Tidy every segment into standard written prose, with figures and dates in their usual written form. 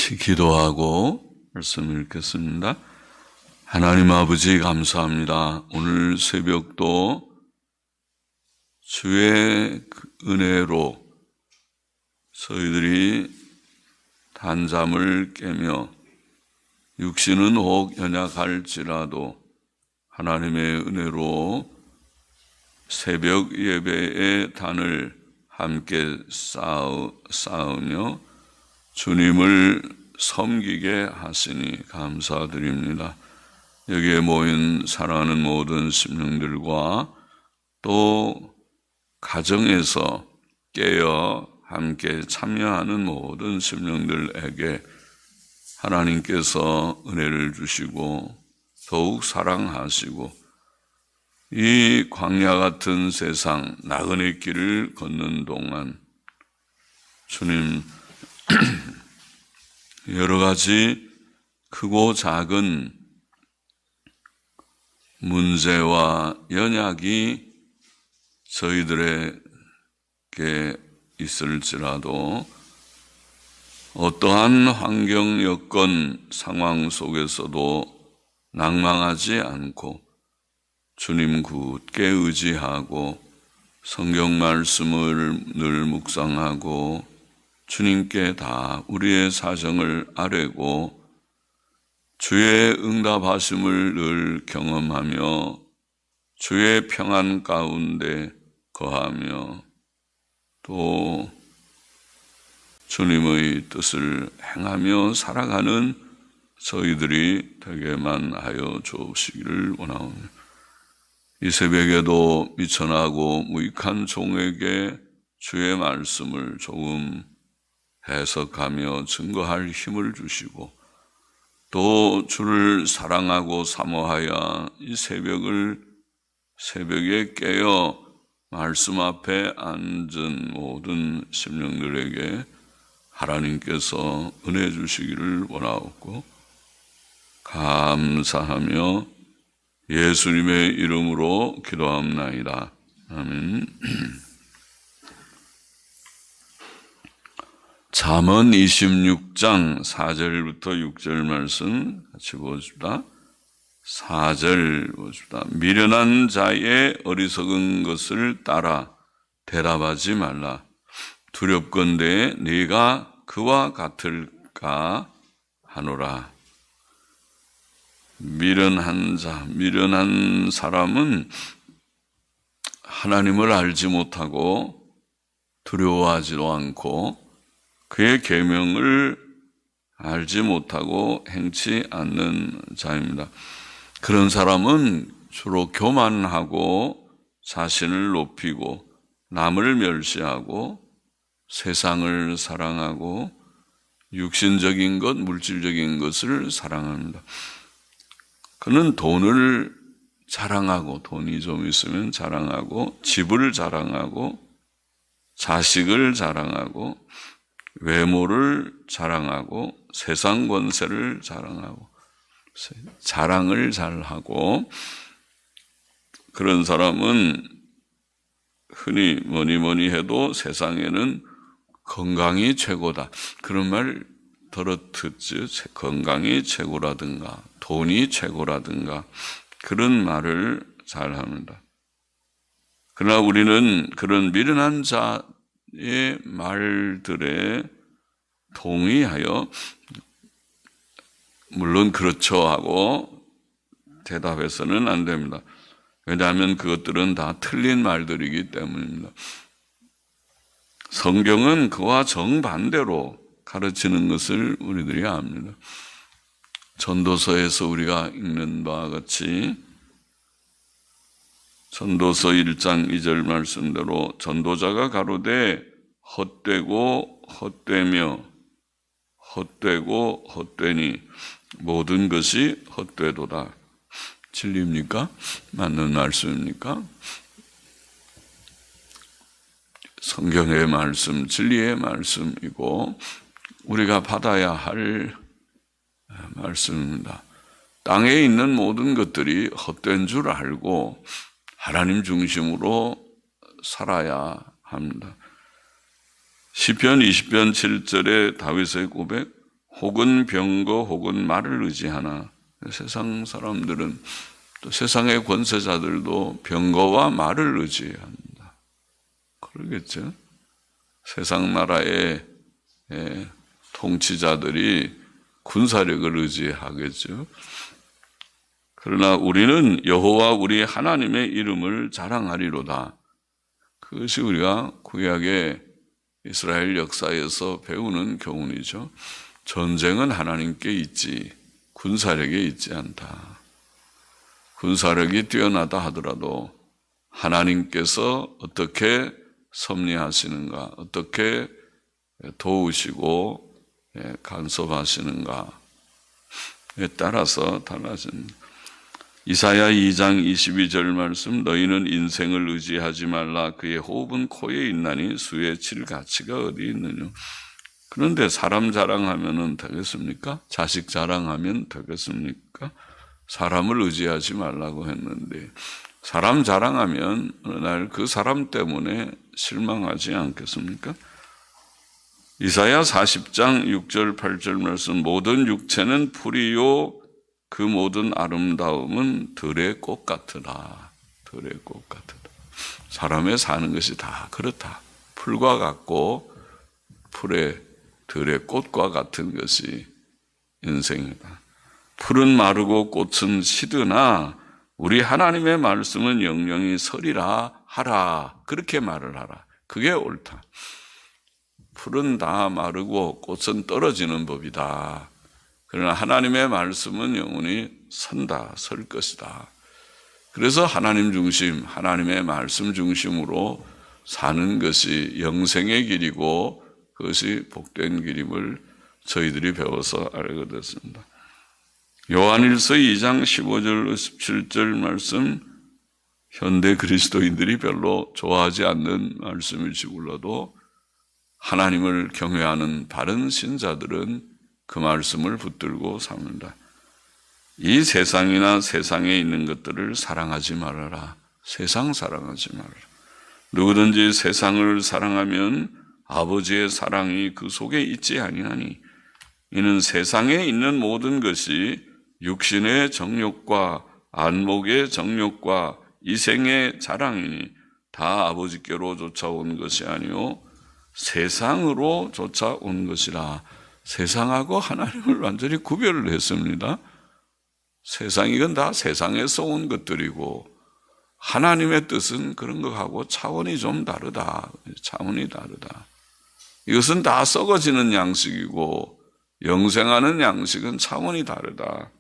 같이 기도하고 말씀 읽겠습니다. 하나님 아버지 감사합니다. 오늘 새벽도 주의 은혜로 저희들이 단잠을 깨며 육신은 혹 연약할지라도 하나님의 은혜로 새벽 예배의 단을 함께 쌓으며 주님을 섬기게 하시니 감사드립니다. 여기에 모인 사랑하는 모든 심령들과 또 가정에서 깨어 함께 참여하는 모든 심령들에게 하나님께서 은혜를 주시고 더욱 사랑하시고 이 광야 같은 세상 나그네 길을 걷는 동안 주님 여러 가지 크고 작은 문제와 연약이 저희들에게 있을지라도 어떠한 환경, 여건, 상황 속에서도 낭망하지 않고 주님 굳게 의지하고 성경 말씀을 늘 묵상하고 주님께 다 우리의 사정을 아뢰고 주의 응답하심을 늘 경험하며 주의 평안 가운데 거하며 또 주님의 뜻을 행하며 살아가는 저희들이 되게만 하여 주시기를 원하오며 이 새벽에도 미천하고 무익한 종에게 주의 말씀을 조금 해석하며 증거할 힘을 주시고 또 주를 사랑하고 사모하여 이 새벽에 깨어 말씀 앞에 앉은 모든 심령들에게 하나님께서 은혜 주시기를 원하옵고 감사하며 예수님의 이름으로 기도합나이다. 아멘. 잠언 26장 4절부터 6절 말씀 같이 보십시다. 4절 보십시다. 미련한 자의 어리석은 것을 따라 대답하지 말라. 두렵건대 네가 그와 같을까 하노라. 미련한 사람은 하나님을 알지 못하고 두려워하지도 않고 그의 계명을 알지 못하고 행치 않는 자입니다. 그런 사람은 주로 교만하고 자신을 높이고 남을 멸시하고 세상을 사랑하고 육신적인 것, 물질적인 것을 사랑합니다. 그는 돈을 자랑하고 돈이 좀 있으면 자랑하고 집을 자랑하고 자식을 자랑하고 외모를 자랑하고 세상 권세를 자랑하고 자랑을 잘하고 그런 사람은 흔히 뭐니 해도 세상에는 건강이 최고다. 그런 말 들었듯이 건강이 최고라든가 돈이 최고라든가 그런 말을 잘합니다. 그러나 우리는 그런 미련한 자의 말들에 동의하여 물론 그렇죠 하고 대답해서는 안 됩니다. 왜냐하면 그것들은 다 틀린 말들이기 때문입니다. 성경은 그와 정반대로 가르치는 것을 우리들이 압니다. 전도서에서 우리가 읽는 바와 같이 전도서 1장 2절 말씀대로 전도자가 가로되 헛되고 헛되며 헛되고 헛되니 모든 것이 헛되도다. 진리입니까? 맞는 말씀입니까? 성경의 말씀, 진리의 말씀이고 우리가 받아야 할 말씀입니다. 땅에 있는 모든 것들이 헛된 줄 알고 하나님 중심으로 살아야 합니다. 시편 20편 7절의 다윗의 고백, 혹은 병거 혹은 말을 의지하나. 세상 사람들은 또 세상의 권세자들도 병거와 말을 의지한다. 그러겠죠. 세상 나라의 통치자들이 군사력을 의지하겠죠. 그러나 우리는 여호와 우리 하나님의 이름을 자랑하리로다. 그것이 우리가 구약의 이스라엘 역사에서 배우는 교훈이죠. 전쟁은 하나님께 있지 군사력에 있지 않다. 군사력이 뛰어나다 하더라도 하나님께서 어떻게 섭리하시는가, 어떻게 도우시고 간섭하시는가에 따라서 달라집니다. 이사야 2장 22절 말씀, 너희는 인생을 의지하지 말라. 그의 호흡은 코에 있나니 수에 칠 가치가 어디 있느냐. 그런데 사람 자랑하면 되겠습니까? 자식 자랑하면 되겠습니까? 사람을 의지하지 말라고 했는데 사람 자랑하면 어느 날 그 사람 때문에 실망하지 않겠습니까? 이사야 40장 6절 8절 말씀, 모든 육체는 풀이요 그 모든 아름다움은 들의 꽃 같으라. 들의 꽃 같으라. 사람의 사는 것이 다 그렇다. 풀과 같고 들의 꽃과 같은 것이 인생이다. 풀은 마르고 꽃은 시드나 우리 하나님의 말씀은 영영이 서리라 하라. 그렇게 말을 하라. 그게 옳다. 풀은 다 마르고 꽃은 떨어지는 법이다. 그러나 하나님의 말씀은 영원히 선다, 설 것이다. 그래서 하나님 중심, 하나님의 말씀 중심으로 사는 것이 영생의 길이고 그것이 복된 길임을 저희들이 배워서 알게 됐습니다. 요한일서 2장 15절 17절 말씀, 현대 그리스도인들이 별로 좋아하지 않는 말씀일지 몰라도 하나님을 경외하는 바른 신자들은 그 말씀을 붙들고 삽니다. 이 세상이나 세상에 있는 것들을 사랑하지 말아라. 세상 사랑하지 말아라. 누구든지 세상을 사랑하면 아버지의 사랑이 그 속에 있지 아니하니 이는 세상에 있는 모든 것이 육신의 정욕과 안목의 정욕과 이생의 자랑이니 다 아버지께로 쫓아온 것이 아니요 세상으로 쫓아온 것이라. 세상하고 하나님을 완전히 구별을 했습니다. 세상, 이건 다 세상에서 온 것들이고 하나님의 뜻은 그런 것하고 차원이 좀 다르다. 차원이 다르다. 이것은 다 썩어지는 양식이고 영생하는 양식은 차원이 다르다.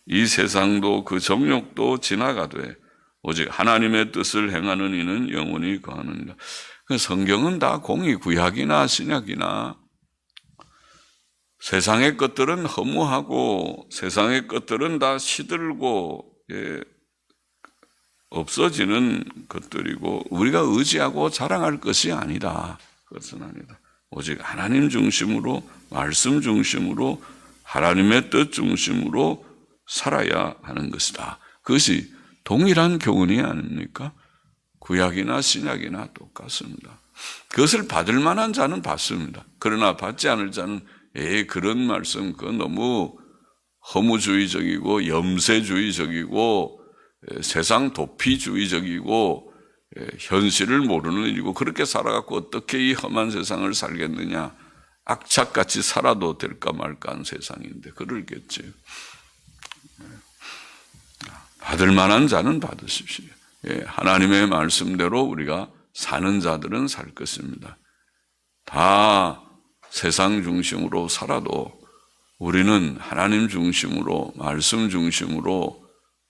이 세상도 그 정욕도 지나가되 오직 하나님의 뜻을 행하는 이는 영원히 거하느니라. 성경은 다 공의, 구약이나 신약이나 세상의 것들은 허무하고 세상의 것들은 다 시들고 없어지는 것들이고 우리가 의지하고 자랑할 것이 아니다. 그것은 아니다. 오직 하나님 중심으로, 말씀 중심으로, 하나님의 뜻 중심으로 살아야 하는 것이다. 그것이 동일한 교훈이 아닙니까? 구약이나 신약이나 똑같습니다. 그것을 받을 만한 자는 받습니다. 그러나 받지 않을 자는 그런 말씀, 그건 너무 허무주의적이고 염세주의적이고 세상 도피주의적이고 현실을 모르는 일이고 그렇게 살아갖고 어떻게 이 험한 세상을 살겠느냐. 악착같이 살아도 될까 말까 한 세상인데 그러겠지. 받을 만한 자는 받으십시오. 하나님의 말씀대로 우리가 사는 자들은 살 것입니다. 다 세상 중심으로 살아도 우리는 하나님 중심으로, 말씀 중심으로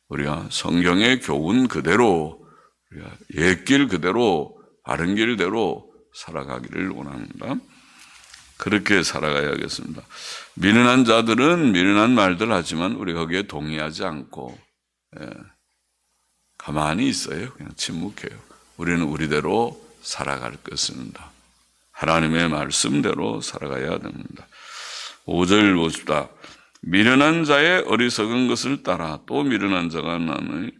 우리가 성경의 교훈 그대로, 우리가 옛길 그대로, 바른 길대로 살아가기를 원합니다. 그렇게 살아가야겠습니다. 미련한 자들은 미련한 말들 하지만 우리 거기에 동의하지 않고 가만히 있어요. 그냥 침묵해요. 우리는 우리대로 살아갈 것입니다. 하나님의 말씀대로 살아가야 됩니다. 5절 봅시다. 미련한 자의 어리석은 것을 따라 또 미련한 자가 나니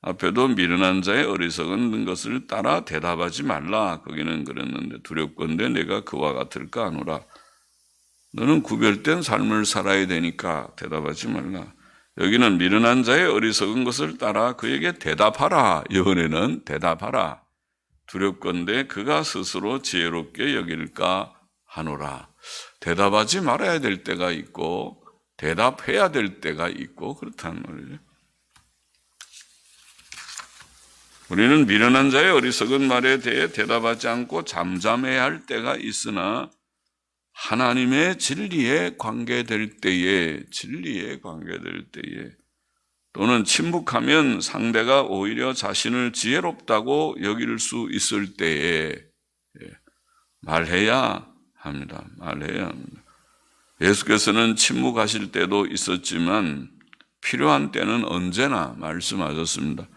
앞에도 미련한 자의 어리석은 것을 따라 대답하지 말라. 거기는 그랬는데 두렵건대 내가 그와 같을까 하노라. 너는 구별된 삶을 살아야 되니까 대답하지 말라. 여기는 미련한 자의 어리석은 것을 따라 그에게 대답하라. 여호와는 대답하라. 두렵건대 그가 스스로 지혜롭게 여길까 하노라. 대답하지 말아야 될 때가 있고 대답해야 될 때가 있고 그렇다는 말이죠. 우리는 미련한 자의 어리석은 말에 대해 대답하지 않고 잠잠해야 할 때가 있으나 하나님의 진리에 관계될 때에 또는 침묵하면 상대가 오히려 자신을 지혜롭다고 여길 수 있을 때에 말해야 합니다. 예수께서는 침묵하실 때도 있었지만 필요한 때는 언제나 말씀하셨습니다.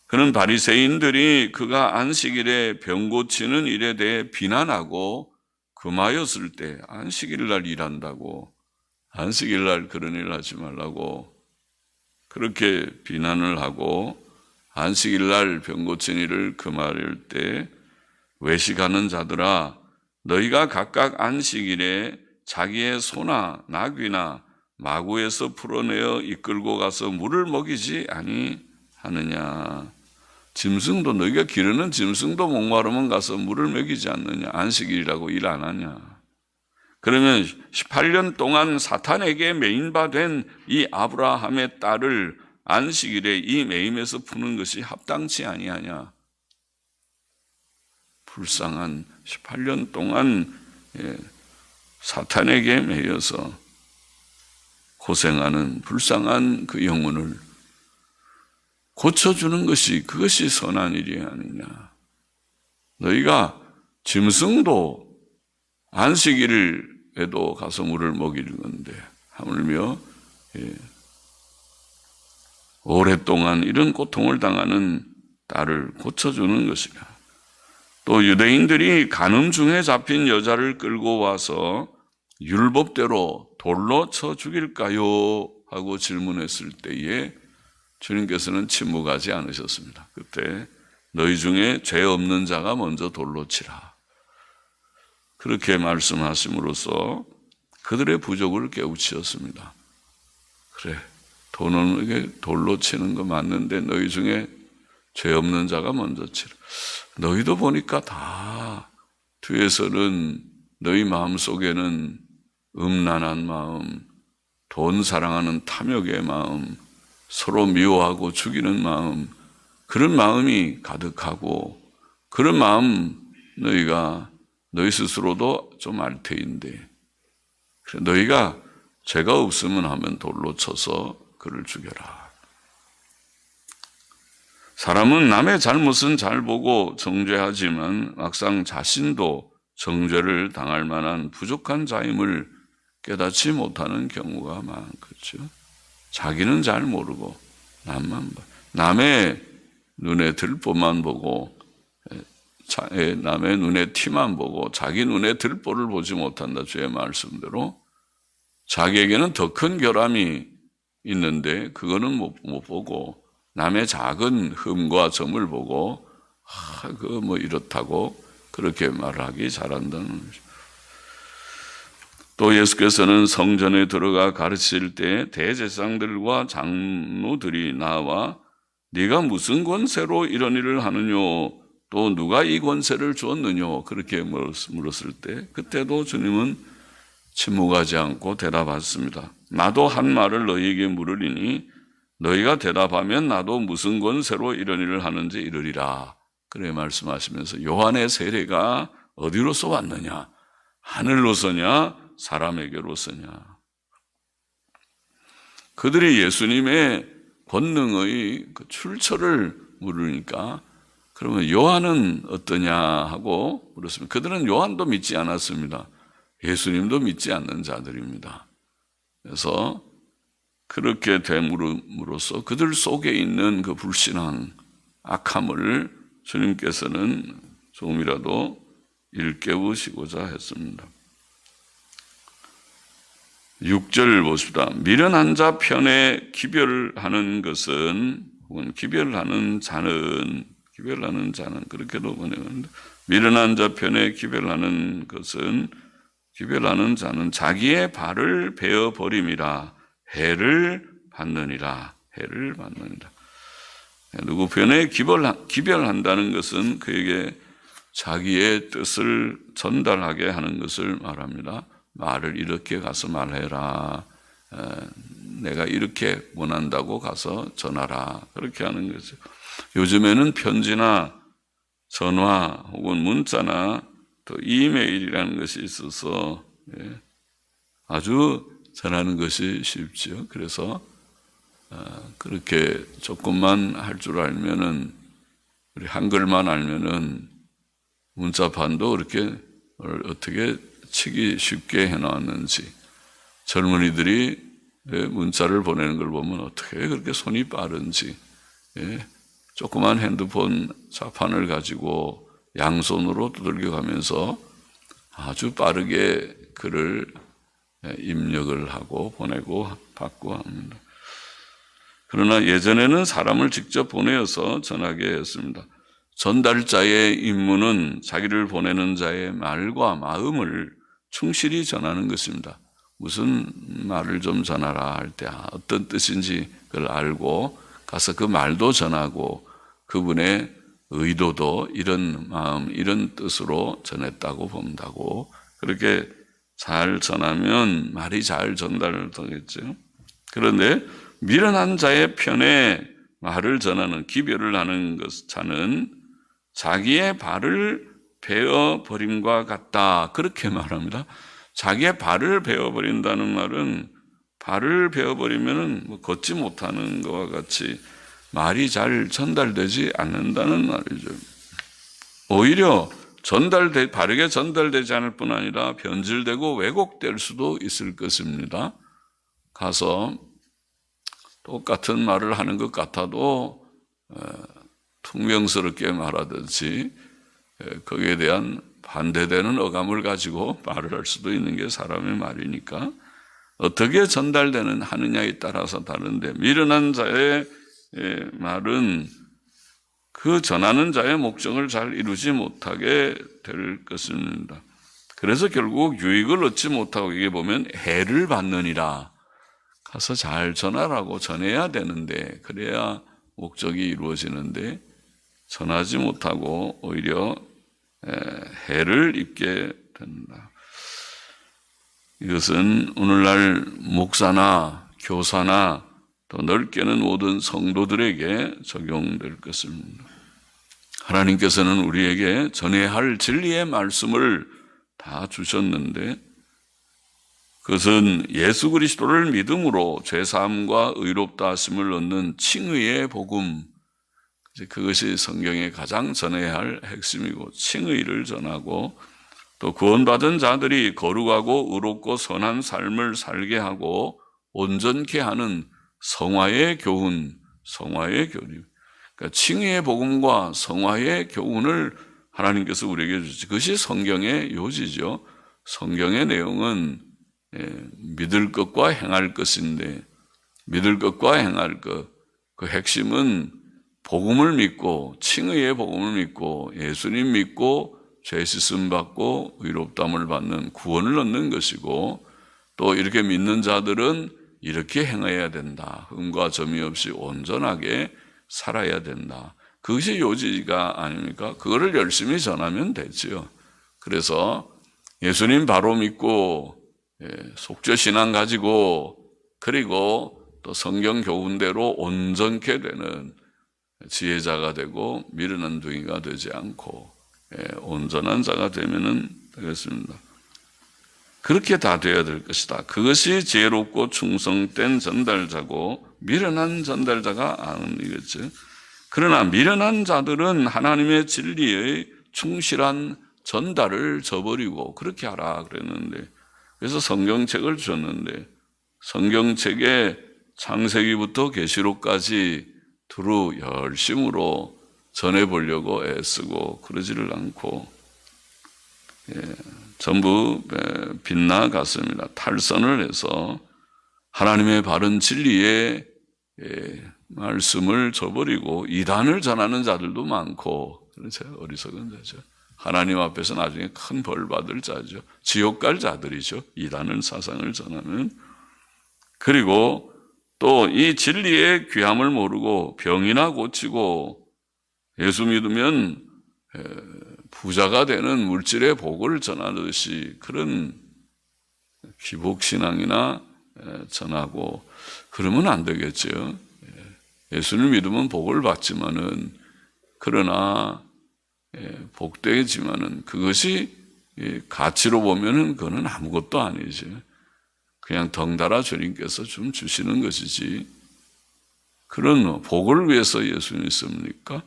그는 바리새인들이 그가 안식일에 병 고치는 일에 대해 비난하고 금하였을 때 안식일 날 일한다고 안식일 날 그런 일 하지 말라고 그렇게 비난을 하고 안식일 날 병 고친 일을 금할 때 외식하는 자들아 너희가 각각 안식일에 자기의 소나 나귀나 마구에서 풀어내어 이끌고 가서 물을 먹이지 아니하느냐. 짐승도 너희가 기르는 짐승도 목마르면 가서 물을 먹이지 않느냐. 안식일이라고 일 안 하냐. 그러면 18년 동안 사탄에게 매인바된 이 아브라함의 딸을 안식일에 이 매임에서 푸는 것이 합당치 아니하냐. 불쌍한 18년 동안 사탄에게 매여서 고생하는 불쌍한 그 영혼을 고쳐주는 것이 그것이 선한 일이 아니냐. 너희가 짐승도 안식일에도 가서 물을 먹이는 건데 하물며 오랫동안 이런 고통을 당하는 딸을 고쳐주는 것이냐. 또 유대인들이 간음 중에 잡힌 여자를 끌고 와서 율법대로 돌로 쳐 죽일까요? 하고 질문했을 때에 주님께서는 침묵하지 않으셨습니다. 그때 너희 중에 죄 없는 자가 먼저 돌로 치라. 그렇게 말씀하심으로써 그들의 부족을 깨우치었습니다. 그래, 돈은 돌로 치는 거 맞는데 너희 중에 죄 없는 자가 먼저 치라. 너희도 보니까 다 뒤에서는 너희 마음속에는 음란한 마음, 돈 사랑하는 탐욕의 마음, 서로 미워하고 죽이는 마음, 그런 마음이 가득하고 그런 마음 너희 스스로도 좀 알 테인데 너희가 죄가 없으면 하면 돌로 쳐서 그를 죽여라. 사람은 남의 잘못은 잘 보고 정죄하지만 막상 자신도 정죄를 당할 만한 부족한 자임을 깨닫지 못하는 경우가 많겠죠. 자기는 잘 모르고 남의 눈에 들보만 보고 남의 눈에 티만 보고 자기 눈에 들보를 보지 못한다. 주의 말씀대로 자기에게는 더 큰 결함이 있는데 그거는 못 보고 남의 작은 흠과 점을 보고 그거 뭐 이렇다고 그렇게 말하기 잘한다는 거죠. 또 예수께서는 성전에 들어가 가르칠 때 대제사장들과 장로들이 나와 네가 무슨 권세로 이런 일을 하느뇨? 또 누가 이 권세를 주었느뇨? 그렇게 물었을 때 그때도 주님은 침묵하지 않고 대답하셨습니다. 나도 한 말을 너희에게 물으리니 너희가 대답하면 나도 무슨 권세로 이런 일을 하는지 이르리라. 그래 말씀하시면서 요한의 세례가 어디로서 왔느냐? 하늘로서냐? 사람에게로서냐? 그들이 예수님의 권능의 그 출처를 물으니까 그러면 요한은 어떠냐 하고 물었습니다. 그들은 요한도 믿지 않았습니다. 예수님도 믿지 않는 자들입니다. 그래서 그렇게 됨으로써 그들 속에 있는 그 불신앙, 악함을 주님께서는 조금이라도 일깨우시고자 했습니다. 6절 보십시다. 미련한 자 편에 기별하는 것은 혹은 기별하는 자는 그렇게도 번역합니다. 미련한 자 편에 기별하는 것은 기별하는 자는 자기의 발을 베어 버림이라 해를 받느니라. 해를 받느니라. 누구 편에 기별한다는 것은 그에게 자기의 뜻을 전달하게 하는 것을 말합니다. 말을 이렇게 가서 말해라. 내가 이렇게 원한다고 가서 전하라. 그렇게 하는 거죠. 요즘에는 편지나 전화 혹은 문자나 또 이메일이라는 것이 있어서 아주 전하는 것이 쉽죠. 그래서 그렇게 조금만 할 줄 알면은, 우리 한글만 알면은 문자판도 그렇게 어떻게 치기 쉽게 해놨는지, 젊은이들이 문자를 보내는 걸 보면 어떻게 그렇게 손이 빠른지, 조그만 핸드폰 자판을 가지고 양손으로 두들겨가면서 아주 빠르게 글을 입력을 하고 보내고 받고 합니다. 그러나 예전에는 사람을 직접 보내어서 전하게 했습니다. 전달자의 임무는 자기를 보내는 자의 말과 마음을 충실히 전하는 것입니다. 무슨 말을 좀 전하라 할 때 어떤 뜻인지 그걸 알고 가서 그 말도 전하고 그분의 의도도 이런 마음, 이런 뜻으로 전했다고 본다고, 그렇게 잘 전하면 말이 잘 전달되겠죠. 그런데 미련한 자의 편에 말을 전하는, 기별을 하는 자는 자기의 발을 베어 버림과 같다. 그렇게 말합니다. 자기의 발을 베어 버린다는 말은, 발을 베어 버리면은 뭐 걷지 못하는 것과 같이 말이 잘 전달되지 않는다는 말이죠. 오히려 바르게 전달되지 않을 뿐 아니라 변질되고 왜곡될 수도 있을 것입니다. 가서 똑같은 말을 하는 것 같아도 퉁명스럽게 말하든지 거기에 대한 반대되는 어감을 가지고 말을 할 수도 있는 게 사람의 말이니까 어떻게 하느냐에 따라서 다른데, 미련한 자의 말은 그 전하는 자의 목적을 잘 이루지 못하게 될 것입니다. 그래서 결국 유익을 얻지 못하고, 이게 보면 해를 받느니라. 가서 잘 전하라고 전해야 되는데, 그래야 목적이 이루어지는데 전하지 못하고 오히려 해를 입게 된다. 이것은 오늘날 목사나 교사나 더 넓게는 모든 성도들에게 적용될 것입니다. 하나님께서는 우리에게 전해야 할 진리의 말씀을 다 주셨는데, 그것은 예수 그리스도를 믿음으로 죄사함과 의롭다 하심을 얻는 칭의의 복음, 그것이 성경에 가장 전해야 할 핵심이고, 칭의를 전하고 또 구원받은 자들이 거룩하고 의롭고 선한 삶을 살게 하고 온전케 하는 성화의 교훈, 성화의 교리. 그러니까 칭의의 복음과 성화의 교훈을 하나님께서 우리에게 주시. 그것이 성경의 요지죠. 성경의 내용은 믿을 것과 행할 것인데, 믿을 것과 행할 것, 그 핵심은 복음을 믿고, 칭의의 복음을 믿고, 예수님 믿고 죄 씻음 받고 의롭다함을 받는 구원을 얻는 것이고, 또 이렇게 믿는 자들은 이렇게 행해야 된다. 흠과 점이 없이 온전하게 살아야 된다. 그것이 요지가 아닙니까? 그거를 열심히 전하면 되지요. 그래서 예수님 바로 믿고 속죄신앙 가지고, 그리고 또 성경 교훈대로 온전케 되는 지혜자가 되고 미련한 둥이가 되지 않고 온전한 자가 되면은 되겠습니다. 그렇게 다 되어야 될 것이다. 그것이 지혜롭고 충성된 전달자고 미련한 전달자가 아니겠죠. 그러나 미련한 자들은 하나님의 진리의 충실한 전달을 저버리고 그렇게 하라 그랬는데, 그래서 성경책을 주셨는데 성경책에 창세기부터 계시록까지 두루 열심으로 전해보려고 애쓰고 그러지를 않고 전부 빗나갔습니다. 탈선을 해서 하나님의 바른 진리의 말씀을 저버리고 이단을 전하는 자들도 많고, 그렇죠. 어리석은 자죠. 하나님 앞에서 나중에 큰 벌 받을 자죠. 지옥 갈 자들이죠. 이단은 사상을 전하는. 그리고 또 이 진리의 귀함을 모르고 병이나 고치고 예수 믿으면 부자가 되는 물질의 복을 전하듯이 그런 기복신앙이나 전하고 그러면 안 되겠죠. 예수를 믿으면 복을 받지만은 그러나 복되지만은 그것이 가치로 보면은 그거는 아무것도 아니죠. 그냥 덩달아 주님께서 좀 주시는 것이지. 그런 복을 위해서 예수 믿습니까?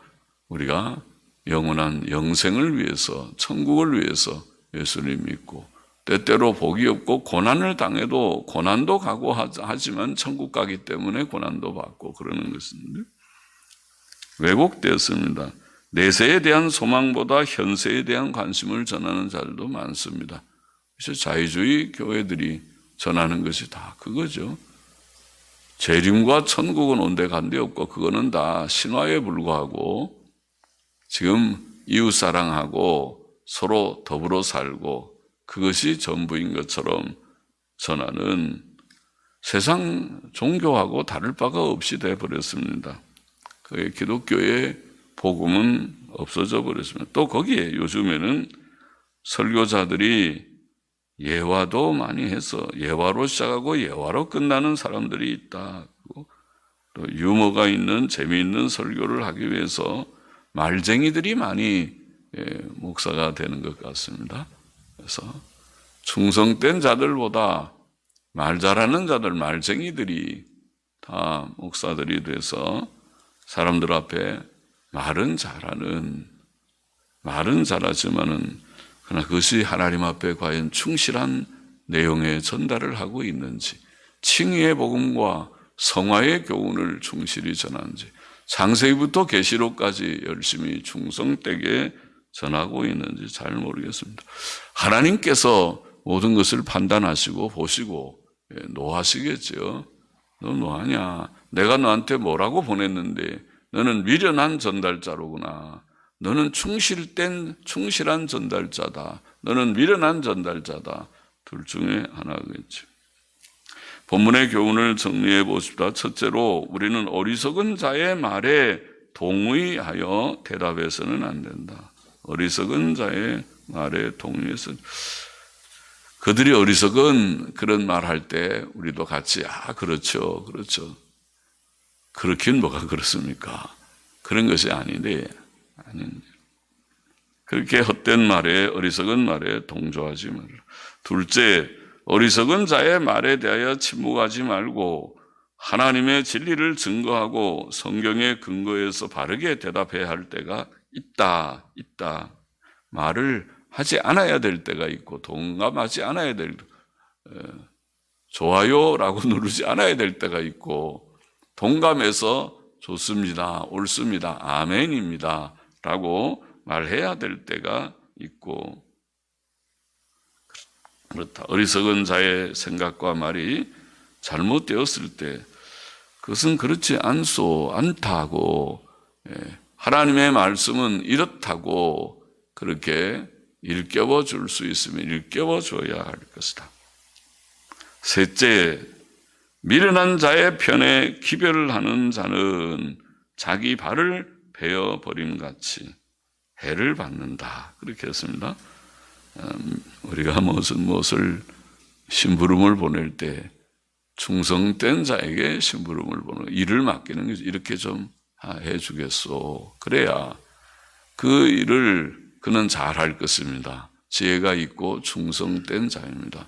우리가 영원한 영생을 위해서, 천국을 위해서 예수를 믿고 때때로 복이 없고 고난을 당해도 고난도 각오하지만 천국 가기 때문에 고난도 받고 그러는 것인데 왜곡되었습니다. 내세에 대한 소망보다 현세에 대한 관심을 전하는 자들도 많습니다. 그래서 자유주의 교회들이 전하는 것이 다 그거죠. 재림과 천국은 온데 간데 없고 그거는 다 신화에 불과하고 지금 이웃 사랑하고 서로 더불어 살고 그것이 전부인 것처럼 전하는 세상 종교하고 다를 바가 없이 되어버렸습니다. 그의 기독교의 복음은 없어져 버렸습니다. 또 거기에 요즘에는 설교자들이 예화도 많이 해서 예화로 시작하고 예화로 끝나는 사람들이 있다. 또 유머가 있는 재미있는 설교를 하기 위해서 말쟁이들이 많이 목사가 되는 것 같습니다. 그래서 충성된 자들보다 말 잘하는 자들, 말쟁이들이 다 목사들이 돼서 사람들 앞에 말은 잘하지만은 그러나 그것이 하나님 앞에 과연 충실한 내용의 전달을 하고 있는지, 칭의의 복음과 성화의 교훈을 충실히 전하는지, 창세기부터 계시록까지 열심히 충성되게 전하고 있는지 잘 모르겠습니다. 하나님께서 모든 것을 판단하시고 보시고 노하시겠죠. 너 뭐하냐? 내가 너한테 뭐라고 보냈는데 너는 미련한 전달자로구나. 너는 충실한 전달자다. 너는 미련한 전달자다. 둘 중에 하나겠죠. 본문의 교훈을 정리해 보십시다. 첫째로 우리는 어리석은 자의 말에 동의하여 대답해서는 안 된다. 어리석은 자의 말에 동의해서 그들이 어리석은 그런 말 할 때 우리도 같이 그렇죠. 그렇긴 뭐가 그렇습니까? 그런 것이 아닌데 그렇게 헛된 말에 어리석은 말에 동조하지 말라. 둘째, 어리석은 자의 말에 대하여 침묵하지 말고 하나님의 진리를 증거하고 성경의 근거에서 바르게 대답해야 할 때가 있다. 말을 하지 않아야 될 때가 있고 동감하지 않아야 될 좋아요라고 누르지 않아야 될 때가 있고 동감해서 좋습니다, 옳습니다, 아멘입니다 라고 말해야 될 때가 있고 그렇다. 어리석은 자의 생각과 말이 잘못되었을 때 그것은 그렇지 않다고 하나님의 말씀은 이렇다고 그렇게 일깨워 줄 수 있으면 일깨워 줘야 할 것이다. 셋째, 미련한 자의 편에 기별을 하는 자는 자기 발을 베어 버림같이 해를 받는다. 그렇게 했습니다. 우리가 무엇을 심부름을 보낼 때 충성된 자에게 심부름을 보내 일을 맡기는 거죠. 이렇게 좀 해주겠소. 그래야 그 일을 그는 잘할 것입니다. 지혜가 있고 충성된 자입니다.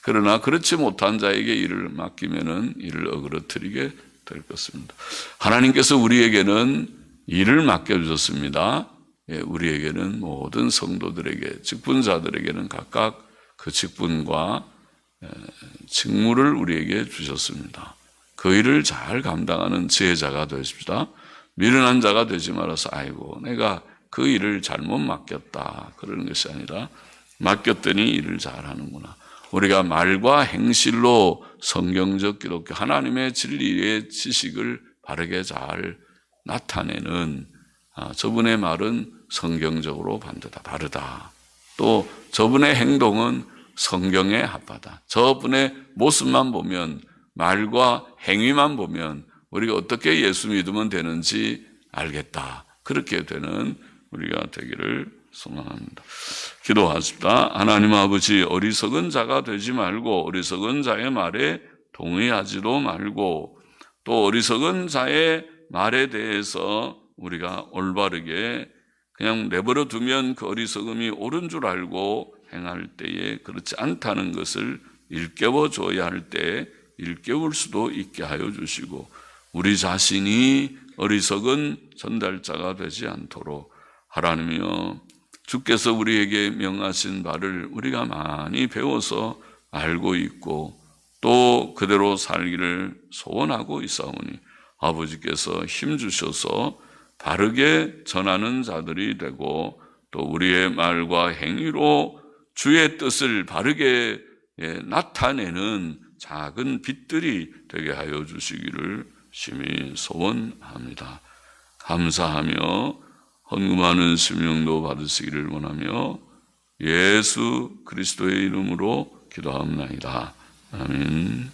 그러나 그렇지 못한 자에게 일을 맡기면은 일을 어그러뜨리게 될 것입니다. 하나님께서 우리에게는 일을 맡겨주셨습니다. 우리에게는 모든 성도들에게, 직분자들에게는 각각 그 직분과 직무를 우리에게 주셨습니다. 그 일을 잘 감당하는 지혜자가 되십시다. 미련한 자가 되지 말아서 아이고 내가 그 일을 잘못 맡겼다 그러는 것이 아니라 맡겼더니 일을 잘하는구나. 우리가 말과 행실로 성경적 기독교 하나님의 진리의 지식을 바르게 잘 나타내는 저분의 말은 성경적으로 반드다 다르다. 또 저분의 행동은 성경에 합하다. 저분의 모습만 보면, 말과 행위만 보면 우리가 어떻게 예수 믿으면 되는지 알겠다. 그렇게 되는 우리가 되기를 소망합니다. 기도하십시다. 하나님 아버지, 어리석은 자가 되지 말고 어리석은 자의 말에 동의하지도 말고 또 어리석은 자의 말에 대해서 우리가 올바르게 그냥 내버려 두면 그 어리석음이 옳은 줄 알고 행할 때에 그렇지 않다는 것을 일깨워 줘야 할 때 일깨울 수도 있게 하여 주시고, 우리 자신이 어리석은 전달자가 되지 않도록 하나님이여, 주께서 우리에게 명하신 바를 우리가 많이 배워서 알고 있고 또 그대로 살기를 소원하고 있사오니 아버지께서 힘주셔서 바르게 전하는 자들이 되고 또 우리의 말과 행위로 주의 뜻을 바르게 나타내는 작은 빛들이 되게 하여 주시기를 심히 소원합니다. 감사하며 헌금하는 심령도 받으시기를 원하며 예수 그리스도의 이름으로 기도합니다. 아멘.